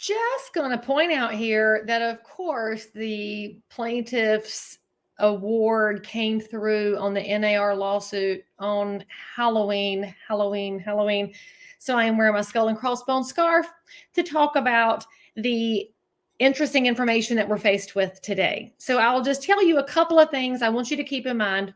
Just going to point out here that, of course, the plaintiffs' award came through on the NAR lawsuit on Halloween. So I am wearing my skull and crossbones scarf to talk about the interesting information that we're faced with today. So I'll just tell you a couple of things I want you to keep in mind.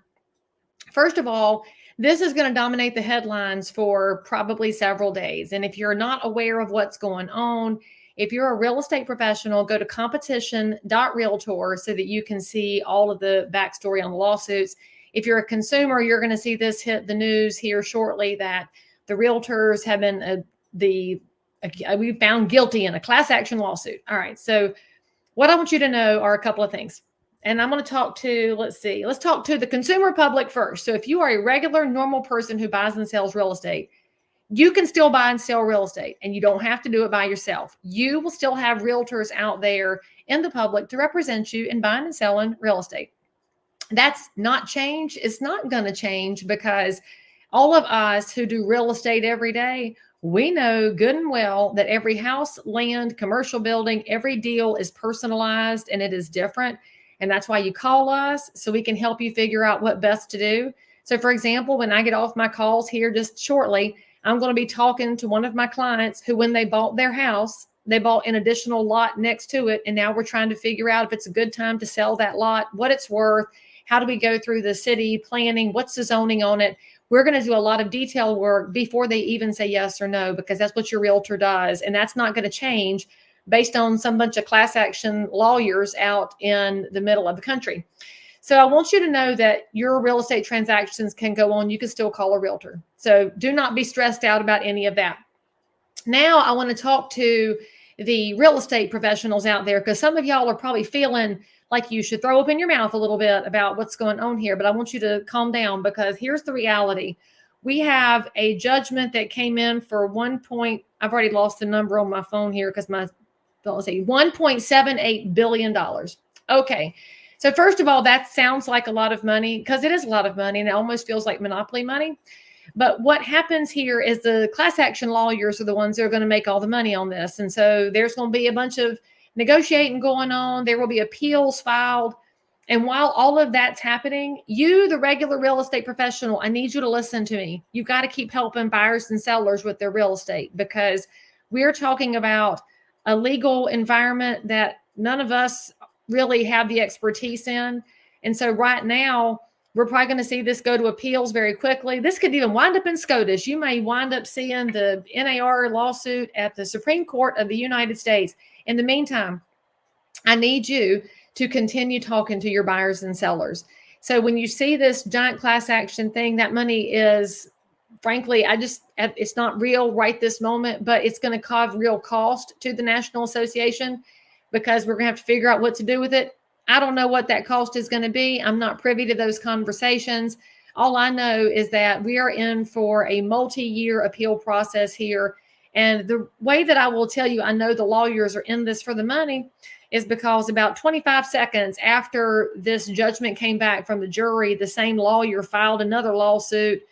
First of all, this is going to dominate the headlines for probably several days. And if you're not aware of what's going on, if you're a real estate professional, go to competition.realtor so that you can see all of the backstory on the lawsuits. If you're a consumer, you're going to see this hit the news here shortly that the realtors have been we found guilty in a class action lawsuit. All right. So what I want you to know are a couple of things. And I'm going to talk to, let's talk to the consumer public first. So if you are a regular, normal person who buys and sells real estate, you can still buy and sell real estate, and you don't have to do it by yourself. You will still have realtors out there in the public to represent you in buying and selling real estate. That's not changed. It's not going to change because all of us who do real estate every day, we know good and well that every house, land, commercial building, every deal is personalized and it is different. And that's why you call us so we can help you figure out what best to do. So for example, when I get off my calls here just shortly, I'm going to be talking to one of my clients who, when they bought their house, they bought an additional lot next to it. And now we're trying to figure out if it's a good time to sell that lot, what it's worth, how do we go through the city planning, what's the zoning on it. We're going to do a lot of detail work before they even say yes or no, because that's what your realtor does. And that's not going to change based on some bunch of class action lawyers out in the middle of the country. So I want you to know that your real estate transactions can go on. You can still call a realtor. So do not be stressed out about any of that. Now I want to talk to the real estate professionals out there, because some of y'all are probably feeling like you should throw up in your mouth a little bit about what's going on here. But I want you to calm down, because here's the reality. We have a judgment that came in for I've already lost the number on my phone here because let's see, $1.78 billion. Okay. So first of all, that sounds like a lot of money, because it is a lot of money and it almost feels like monopoly money. But what happens here is the class action lawyers are the ones that are going to make all the money on this. And so there's going to be a bunch of negotiating going on. There will be appeals filed. And while all of that's happening, you, the regular real estate professional, I need you to listen to me. You've got to keep helping buyers and sellers with their real estate, because we're talking about a legal environment that none of us really have the expertise in. And so right now, we're probably going to see this go to appeals very quickly. This could even wind up in SCOTUS. You may wind up seeing the NAR lawsuit at the Supreme Court of the United States. In the meantime, I need you to continue talking to your buyers and sellers. So when you see this giant class action thing, that money is, frankly, it's not real right this moment, but it's going to cause real cost to the National Association, because we're going to have to figure out what to do with it. I don't know what that cost is going to be. I'm not privy to those conversations. All I know is that we are in for a multi-year appeal process here. And the way that I will tell you, I know the lawyers are in this for the money, is because about 25 seconds after this judgment came back from the jury, the same lawyer filed another lawsuit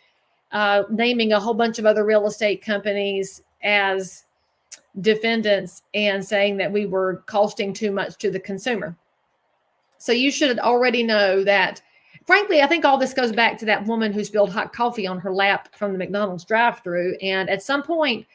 naming a whole bunch of other real estate companies as defendants and saying that we were costing too much to the consumer. So you should already know that, frankly, I think all this goes back to that woman who spilled hot coffee on her lap from the McDonald's drive-thru. And at some point,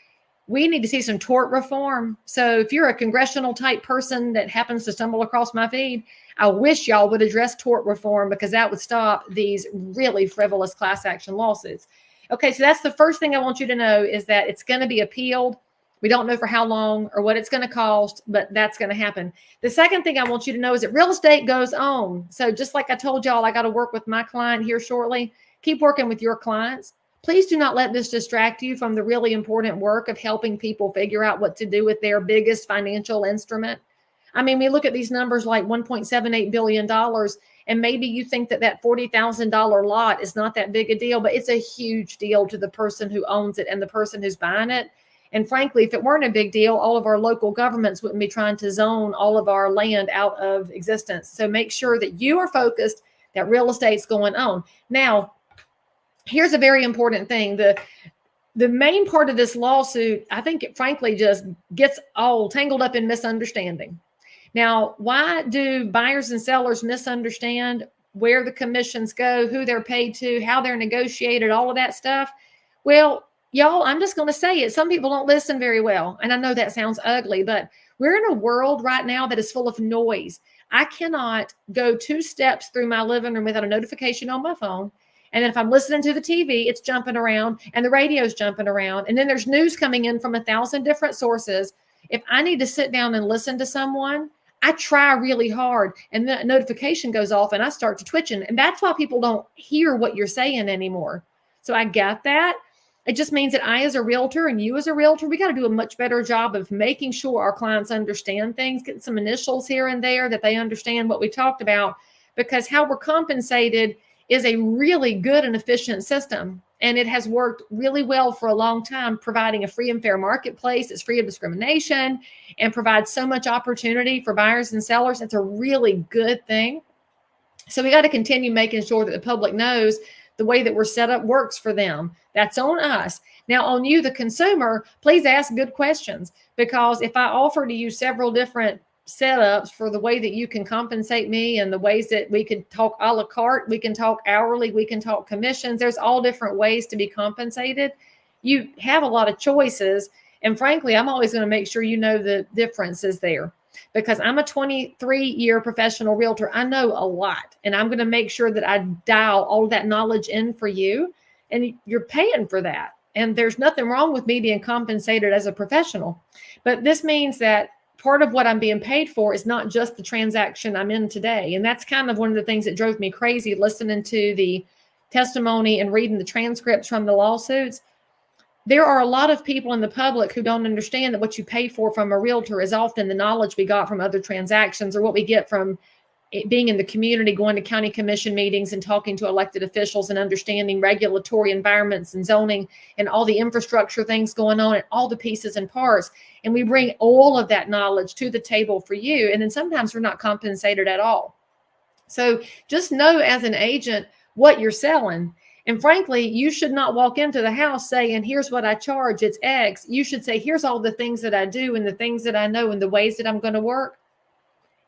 we need to see some tort reform. So if you're a congressional type person that happens to stumble across my feed, I wish y'all would address tort reform, because that would stop these really frivolous class action lawsuits. Okay, so that's the first thing I want you to know, is that it's going to be appealed. We don't know for how long or what it's going to cost, but that's going to happen. The second thing I want you to know is that real estate goes on. So just like I told y'all, I got to work with my client here shortly. Keep working with your clients. Please do not let this distract you from the really important work of helping people figure out what to do with their biggest financial instrument. I mean, we look at these numbers like $1.78 billion, and maybe you think that $40,000 lot is not that big a deal, but it's a huge deal to the person who owns it and the person who's buying it. And frankly, if it weren't a big deal, all of our local governments wouldn't be trying to zone all of our land out of existence. So make sure that you are focused, that real estate's going on. Now, here's a very important thing. the main part of this lawsuit, I think it frankly just gets all tangled up in misunderstanding. Now, why do buyers and sellers misunderstand where the commissions go, who they're paid to, how they're negotiated, all of that stuff? Well, y'all, I'm just going to say it. Some people don't listen very well. And I know that sounds ugly, but we're in a world right now that is full of noise. I cannot go 2 steps through my living room without a notification on my phone. And then if I'm listening to the TV, it's jumping around and the radio's jumping around. And then there's news coming in from 1,000 different sources. If I need to sit down and listen to someone, I try really hard and the notification goes off and I start to twitching. And that's why people don't hear what you're saying anymore. So I got that. It just means that I, as a realtor, and you as a realtor, we got to do a much better job of making sure our clients understand things, get some initials here and there that they understand what we talked about, because how we're compensated is a really good and efficient system. And it has worked really well for a long time, providing a free and fair marketplace. It's free of discrimination and provides so much opportunity for buyers and sellers. It's a really good thing. So we got to continue making sure that the public knows the way that we're set up works for them. That's on us. Now, on you, the consumer, please ask good questions, because if I offer to you several different setups for the way that you can compensate me and the ways that we could talk a la carte, we can talk hourly, we can talk commissions. There's all different ways to be compensated. You have a lot of choices. And frankly, I'm always going to make sure you know the differences there, because I'm a 23-year professional realtor. I know a lot, and I'm going to make sure that I dial all that knowledge in for you, and you're paying for that. And there's nothing wrong with me being compensated as a professional. But this means that part of what I'm being paid for is not just the transaction I'm in today. And that's kind of one of the things that drove me crazy listening to the testimony and reading the transcripts from the lawsuits. There are a lot of people in the public who don't understand that what you pay for from a realtor is often the knowledge we got from other transactions, or what we get from being in the community, going to county commission meetings and talking to elected officials and understanding regulatory environments and zoning and all the infrastructure things going on and all the pieces and parts. And we bring all of that knowledge to the table for you. And then sometimes we're not compensated at all. So just know as an agent what you're selling. And frankly, you should not walk into the house saying, here's what I charge, it's X. You should say, here's all the things that I do and the things that I know and the ways that I'm going to work.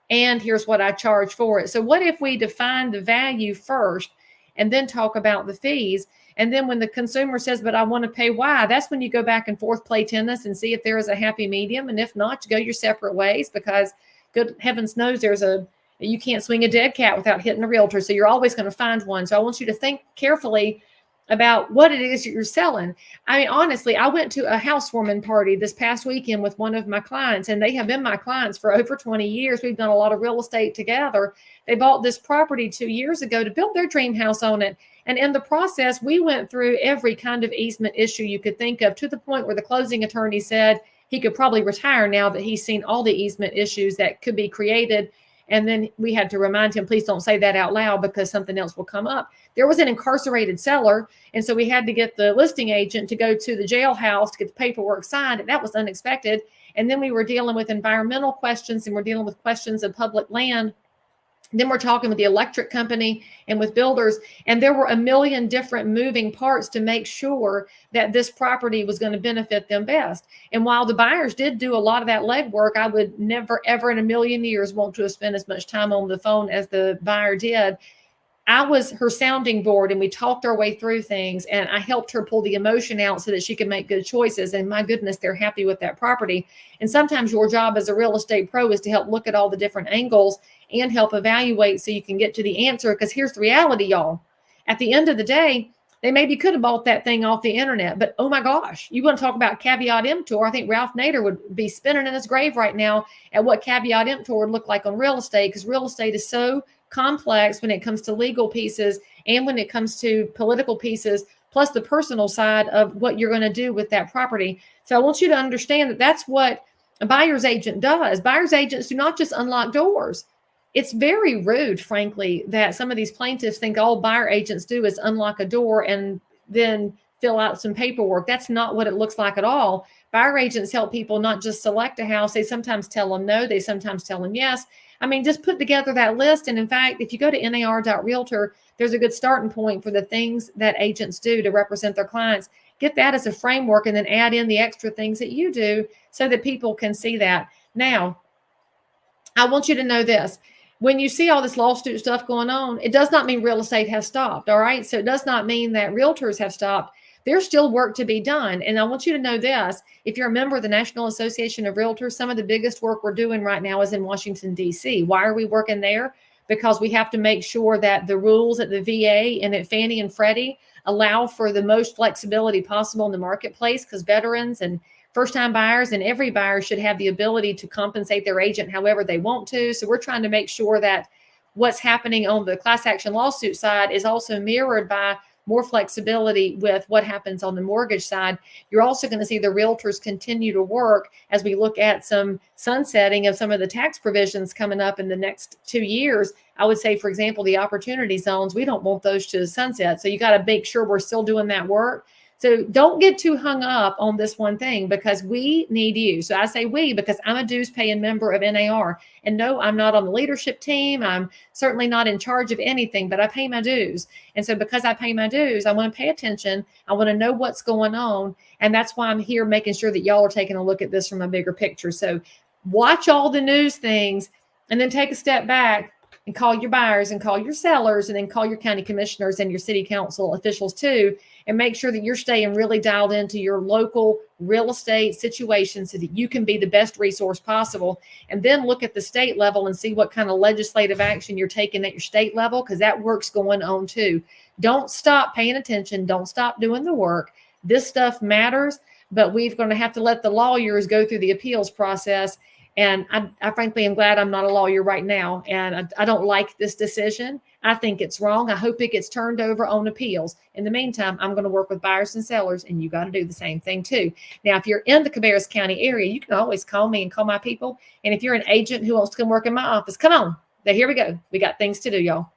And here's what I charge for it. So what if we define the value first and then talk about the fees? And then when the consumer says, but I want to pay Y, that's when you go back and forth, play tennis and see if there is a happy medium. And if not, you go your separate ways, because good heavens knows you can't swing a dead cat without hitting a realtor. So you're always going to find one. So I want you to think carefully about what it is that you're selling. I mean, honestly, I went to a housewarming party this past weekend with one of my clients, and they have been my clients for over 20 years. We've done a lot of real estate together. They bought this property 2 years ago to build their dream house on it. And in the process, we went through every kind of easement issue you could think of, to the point where the closing attorney said he could probably retire now that he's seen all the easement issues that could be created. And then we had to remind him, please don't say that out loud, because something else will come up. There was an incarcerated seller. And so we had to get the listing agent to go to the jailhouse to get the paperwork signed. And that was unexpected. And then we were dealing with environmental questions, and we're dealing with questions of public land. Then we're talking with the electric company and with builders. And there were a million different moving parts to make sure that this property was going to benefit them best. And while the buyers did do a lot of that legwork, I would never, ever in a million years want to have spent as much time on the phone as the buyer did. I was her sounding board, and we talked our way through things, and I helped her pull the emotion out so that she could make good choices. And my goodness, they're happy with that property. And sometimes your job as a real estate pro is to help look at all the different angles and help evaluate so you can get to the answer. Because here's the reality, y'all. At the end of the day, they maybe could have bought that thing off the internet, but oh my gosh, you want to talk about caveat emptor. I think Ralph Nader would be spinning in his grave right now at what caveat emptor would look like on real estate, because real estate is so complex when it comes to legal pieces and when it comes to political pieces, plus the personal side of what you're going to do with that property. So I want you to understand that that's what a buyer's agent does. Buyer's agents do not just unlock doors. It's very rude, frankly, that some of these plaintiffs think all buyer agents do is unlock a door and then fill out some paperwork. That's not what it looks like at all. Buyer agents help people not just select a house. They sometimes tell them no. They sometimes tell them yes. I mean, just put together that list. And in fact, if you go to NAR.realtor, there's a good starting point for the things that agents do to represent their clients. get that as a framework and then add in the extra things that you do so that people can see that. Now, I want you to know this. When you see all this lawsuit stuff going on, it does not mean real estate has stopped. All right. So it does not mean that realtors have stopped. There's still work to be done. And I want you to know this. If you're a member of the National Association of Realtors, some of the biggest work we're doing right now is in Washington, D.C. Why are we working there? Because we have to make sure that the rules at the VA and at Fannie and Freddie allow for the most flexibility possible in the marketplace, because veterans and first-time buyers and every buyer should have the ability to compensate their agent however they want to. So we're trying to make sure that what's happening on the class action lawsuit side is also mirrored by more flexibility with what happens on the mortgage side. You're also going to see the realtors continue to work as we look at some sunsetting of some of the tax provisions coming up in the next 2 years. I would say, for example, the opportunity zones, we don't want those to sunset. So you got to make sure we're still doing that work. So don't get too hung up on this one thing, because we need you. So I say we because I'm a dues paying member of NAR. And no, I'm not on the leadership team. I'm certainly not in charge of anything, but I pay my dues. And so because I pay my dues, I want to pay attention. I want to know what's going on. And that's why I'm here making sure that y'all are taking a look at this from a bigger picture. So watch all the news things and then take a step back and call your buyers and call your sellers and then call your county commissioners and your city council officials too, and make sure that you're staying really dialed into your local real estate situation so that you can be the best resource possible. And then look at the state level and see what kind of legislative action you're taking at your state level, because that work's going on too. Don't stop paying attention. Don't stop doing the work. This stuff matters, but we're going to have to let the lawyers go through the appeals process. And I frankly am glad I'm not a lawyer right now. And I don't like this decision. I think it's wrong. I hope it gets turned over on appeals. In the meantime, I'm going to work with buyers and sellers, and you got to do the same thing too. Now, if you're in the Cabarrus County area, you can always call me and call my people. And if you're an agent who wants to come work in my office, come on. Here we go. We got things to do, y'all.